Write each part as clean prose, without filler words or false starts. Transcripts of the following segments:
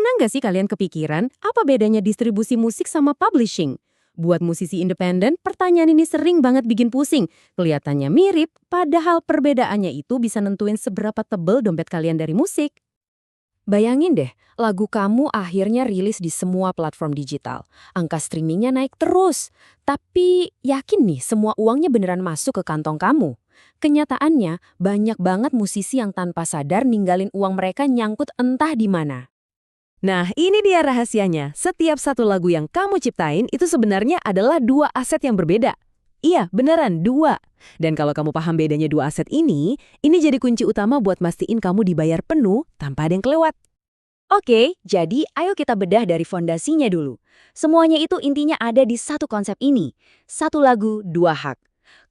Pernah nggak sih kalian kepikiran apa bedanya distribusi musik sama publishing? Buat musisi independen, pertanyaan ini sering banget bikin pusing. Kelihatannya mirip, padahal perbedaannya itu bisa nentuin seberapa tebel dompet kalian dari musik. Bayangin deh, lagu kamu akhirnya rilis di semua platform digital. Angka streamingnya naik terus. Tapi yakin nih semua uangnya beneran masuk ke kantong kamu? Kenyataannya, banyak banget musisi yang tanpa sadar ninggalin uang mereka nyangkut entah di mana. Nah, ini dia rahasianya. Setiap satu lagu yang kamu ciptain itu sebenarnya adalah dua aset yang berbeda. Iya, beneran, dua. Dan kalau kamu paham bedanya dua aset ini jadi kunci utama buat mastiin kamu dibayar penuh tanpa ada yang kelewat. Oke, jadi ayo kita bedah dari fondasinya dulu. Semuanya itu intinya ada di satu konsep ini. Satu lagu, dua hak.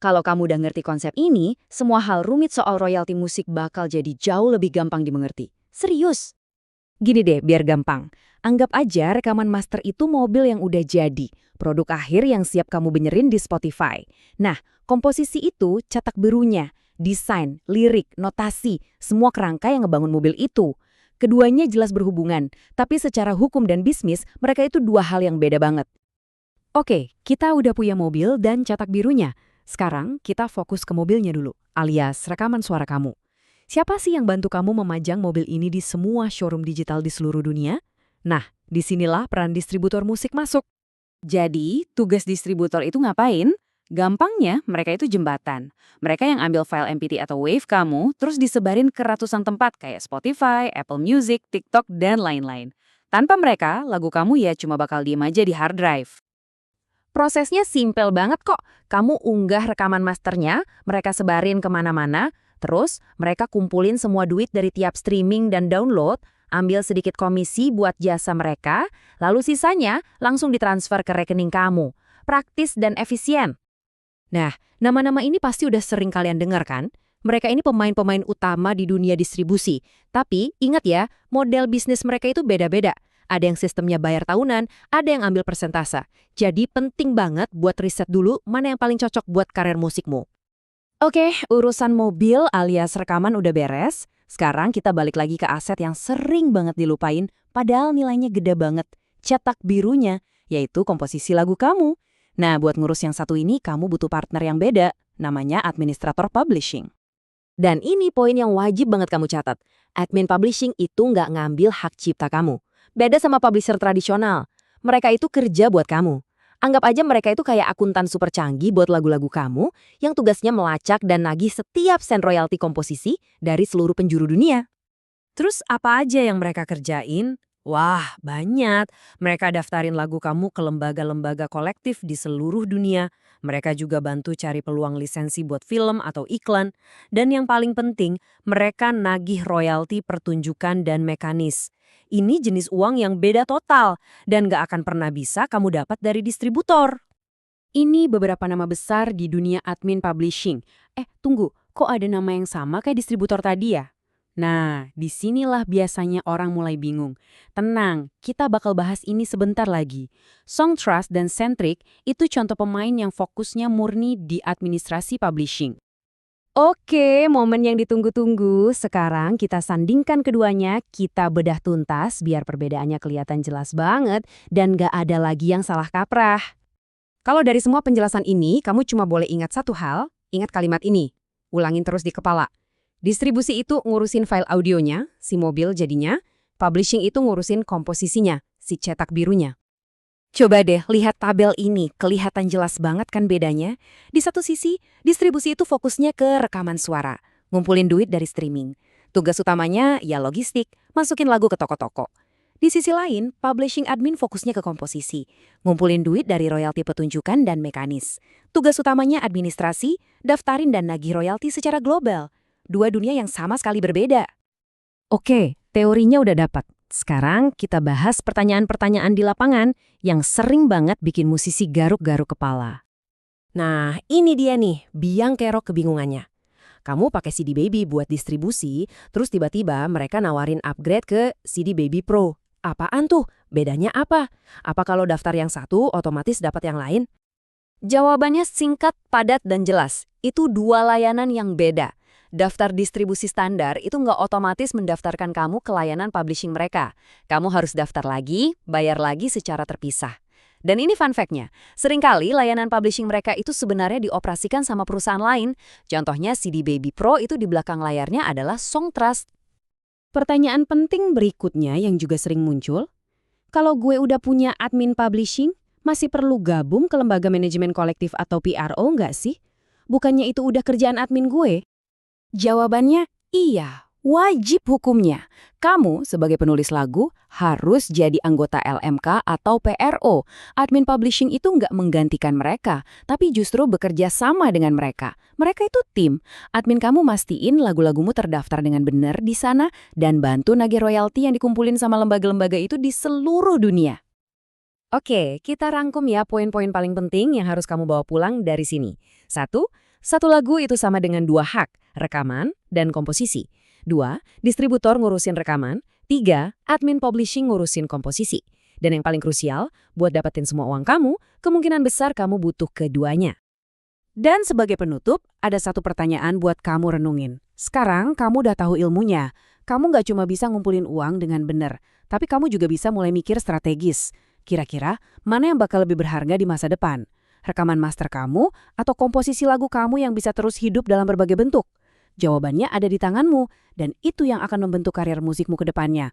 Kalau kamu udah ngerti konsep ini, semua hal rumit soal royalti musik bakal jadi jauh lebih gampang dimengerti. Serius. Gini deh, biar gampang. Anggap aja rekaman master itu mobil yang udah jadi, produk akhir yang siap kamu benerin di Spotify. Nah, komposisi itu cetak birunya, desain, lirik, notasi, semua kerangka yang ngebangun mobil itu. Keduanya jelas berhubungan, tapi secara hukum dan bisnis, mereka itu dua hal yang beda banget. Oke, kita udah punya mobil dan cetak birunya. Sekarang kita fokus ke mobilnya dulu, alias rekaman suara kamu. Siapa sih yang bantu kamu memajang mobil ini di semua showroom digital di seluruh dunia? Nah, disinilah peran distributor musik masuk. Jadi, tugas distributor itu ngapain? Gampangnya, mereka itu jembatan. Mereka yang ambil file MP3 atau WAV kamu, terus disebarin ke ratusan tempat kayak Spotify, Apple Music, TikTok, dan lain-lain. Tanpa mereka, lagu kamu ya cuma bakal diem aja di hard drive. Prosesnya simpel banget kok. Kamu unggah rekaman masternya, mereka sebarin kemana-mana, terus mereka kumpulin semua duit dari tiap streaming dan download, ambil sedikit komisi buat jasa mereka, lalu sisanya langsung ditransfer ke rekening kamu. Praktis dan efisien. Nah, nama-nama ini pasti udah sering kalian dengar kan? Mereka ini pemain-pemain utama di dunia distribusi. Tapi ingat ya, model bisnis mereka itu beda-beda. Ada yang sistemnya bayar tahunan, ada yang ambil persentase. Jadi penting banget buat riset dulu mana yang paling cocok buat karir musikmu. Oke, urusan mobil alias rekaman udah beres. Sekarang kita balik lagi ke aset yang sering banget dilupain, padahal nilainya gede banget. Cetak birunya, yaitu komposisi lagu kamu. Nah, buat ngurus yang satu ini, kamu butuh partner yang beda, namanya administrator publishing. Dan ini poin yang wajib banget kamu catat. Admin publishing itu nggak ngambil hak cipta kamu. Beda sama publisher tradisional. Mereka itu kerja buat kamu. Anggap aja mereka itu kayak akuntan super canggih buat lagu-lagu kamu, yang tugasnya melacak dan nagih setiap sen royalti komposisi dari seluruh penjuru dunia. Terus apa aja yang mereka kerjain? Wah, banyak. Mereka daftarin lagu kamu ke lembaga-lembaga kolektif di seluruh dunia. Mereka juga bantu cari peluang lisensi buat film atau iklan. Dan yang paling penting, mereka nagih royalti pertunjukan dan mekanis. Ini jenis uang yang beda total dan gak akan pernah bisa kamu dapat dari distributor. Ini beberapa nama besar di dunia admin publishing. Tunggu, kok ada nama yang sama kayak distributor tadi ya? Nah, disinilah biasanya orang mulai bingung. Tenang, kita bakal bahas ini sebentar lagi. Songtrust dan Centric itu contoh pemain yang fokusnya murni di administrasi publishing. Oke, momen yang ditunggu-tunggu. Sekarang kita sandingkan keduanya, kita bedah tuntas biar perbedaannya kelihatan jelas banget dan gak ada lagi yang salah kaprah. Kalau dari semua penjelasan ini, kamu cuma boleh ingat satu hal, ingat kalimat ini. Ulangin terus di kepala. Distribusi itu ngurusin file audionya, si mobil jadinya. Publishing itu ngurusin komposisinya, si cetak birunya. Coba deh lihat tabel ini, kelihatan jelas banget kan bedanya? Di satu sisi, distribusi itu fokusnya ke rekaman suara, ngumpulin duit dari streaming. Tugas utamanya ya logistik, masukin lagu ke toko-toko. Di sisi lain, publishing admin fokusnya ke komposisi, ngumpulin duit dari royalti pertunjukan dan mekanis. Tugas utamanya administrasi, daftarin dan nagih royalti secara global. Dua dunia yang sama sekali berbeda. Oke, teorinya udah dapat. Sekarang kita bahas pertanyaan-pertanyaan di lapangan yang sering banget bikin musisi garuk-garuk kepala. Nah, ini dia nih, biang kerok kebingungannya. Kamu pakai CD Baby buat distribusi, terus tiba-tiba mereka nawarin upgrade ke CD Baby Pro. Apaan tuh? Bedanya apa? Apa kalau daftar yang satu otomatis dapat yang lain? Jawabannya singkat, padat, dan jelas. Itu dua layanan yang beda. Daftar distribusi standar itu nggak otomatis mendaftarkan kamu ke layanan publishing mereka. Kamu harus daftar lagi, bayar lagi secara terpisah. Dan ini fun fact-nya, seringkali layanan publishing mereka itu sebenarnya dioperasikan sama perusahaan lain. Contohnya CD Baby Pro itu di belakang layarnya adalah Songtrust. Pertanyaan penting berikutnya yang juga sering muncul, kalau gue udah punya admin publishing, masih perlu gabung ke lembaga manajemen kolektif atau PRO nggak sih? Bukannya itu udah kerjaan admin gue? Jawabannya iya, wajib hukumnya. Kamu sebagai penulis lagu harus jadi anggota LMK atau PRO. Admin publishing itu nggak menggantikan mereka, tapi justru bekerja sama dengan mereka. Mereka itu tim. Admin kamu mastiin lagu-lagumu terdaftar dengan benar di sana dan bantu nagih royalti yang dikumpulin sama lembaga-lembaga itu di seluruh dunia. Oke, kita rangkum ya poin-poin paling penting yang harus kamu bawa pulang dari sini. Satu lagu itu sama dengan 2 hak, rekaman dan komposisi. 2, distributor ngurusin rekaman. 3, admin publishing ngurusin komposisi. Dan yang paling krusial, buat dapetin semua uang kamu, kemungkinan besar kamu butuh keduanya. Dan sebagai penutup, ada satu pertanyaan buat kamu renungin. Sekarang kamu udah tahu ilmunya. Kamu nggak cuma bisa ngumpulin uang dengan benar, tapi kamu juga bisa mulai mikir strategis. Kira-kira mana yang bakal lebih berharga di masa depan? Rekaman master kamu atau komposisi lagu kamu yang bisa terus hidup dalam berbagai bentuk? Jawabannya ada di tanganmu, dan itu yang akan membentuk karir musikmu ke depannya.